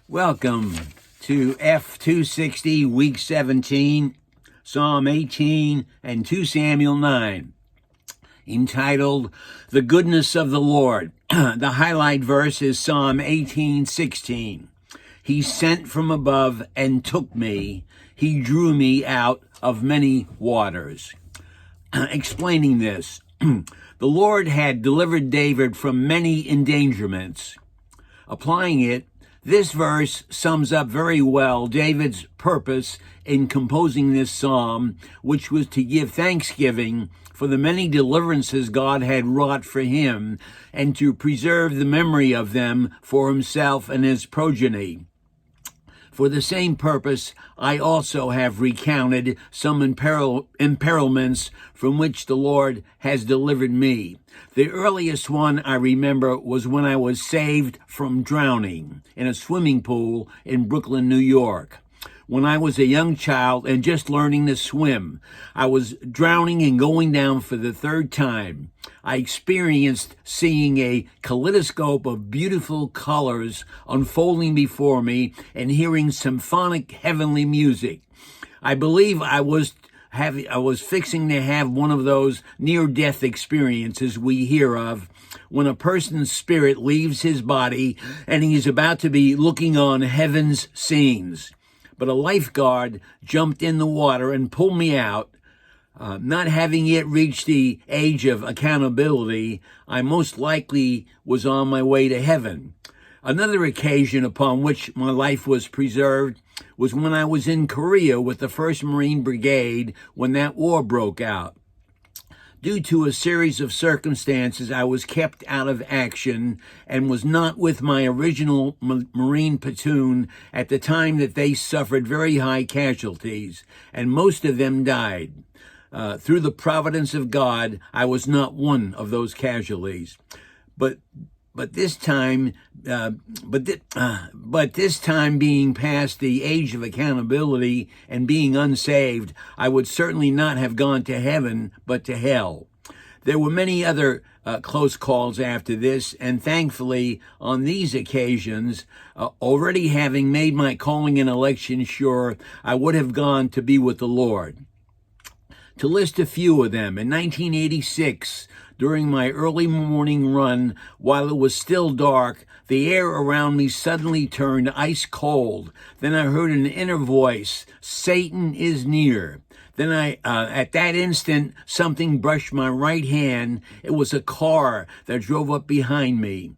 Welcome to F260, week 17, Psalm 18, and 2 Samuel 9, entitled, The Goodness of the Lord. The highlight verse is Psalm 18:16. He sent from above and took me. He drew me out of many waters. Explaining this, the Lord had delivered David from many endangerments. Applying it, this verse sums up very well David's purpose in composing this psalm, which was to give thanksgiving for the many deliverances God had wrought for him and to preserve the memory of them for himself and his progeny. For the same purpose, I also have recounted some imperilments from which the Lord has delivered me. The earliest one I remember was when I was saved from drowning in a swimming pool in Brooklyn, New York. When I was a young child and just learning to swim, I was drowning and going down for the third time. I experienced seeing a kaleidoscope of beautiful colors unfolding before me and hearing symphonic heavenly music. I believe I was fixing to have one of those near-death experiences we hear of when a person's spirit leaves his body and he is about to be looking on heaven's scenes. But a lifeguard jumped in the water and pulled me out. Not having yet reached the age of accountability, I most likely was on my way to heaven. Another occasion upon which my life was preserved was when I was in Korea with the 1st Marine Brigade when that war broke out. Due to a series of circumstances, I was kept out of action and was not with my original Marine platoon at the time that they suffered very high casualties, and most of them died. Through the providence of God, I was not one of those casualties. But this time being past the age of accountability and being unsaved, I would certainly not have gone to heaven, but to hell. There were many other close calls after this, and thankfully, on these occasions, already having made my calling and election sure, I would have gone to be with the Lord. To list a few of them, in 1986, during my early morning run, while it was still dark, the air around me suddenly turned ice cold. Then I heard an inner voice, Satan is near. Then at that instant, something brushed my right hand. It was a car that drove up behind me.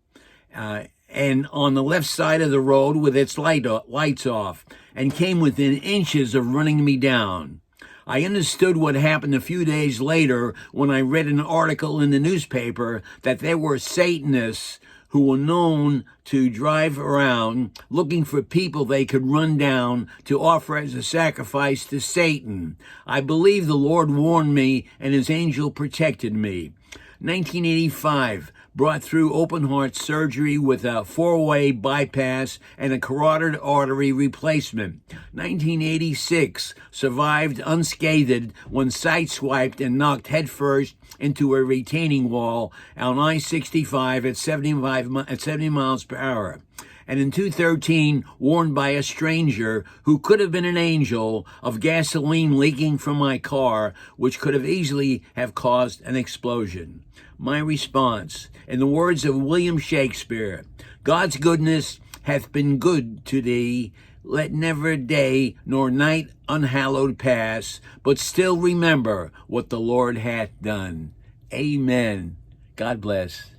And on the left side of the road with its lights off, and came within inches of running me down. I understood what happened a few days later when I read an article in the newspaper that there were Satanists who were known to drive around looking for people they could run down to offer as a sacrifice to Satan. I believe the Lord warned me and his angel protected me. 1985 brought through open heart surgery with a 4-way bypass and a carotid artery replacement. 1986 survived unscathed when sideswiped and knocked headfirst into a retaining wall on I-65 at 70 miles per hour. And in 2013, warned by a stranger who could have been an angel of gasoline leaking from my car, which could have easily have caused an explosion. My response, in the words of William Shakespeare, God's goodness hath been good to thee. Let never day nor night unhallowed pass, but still remember what the Lord hath done. Amen. God bless.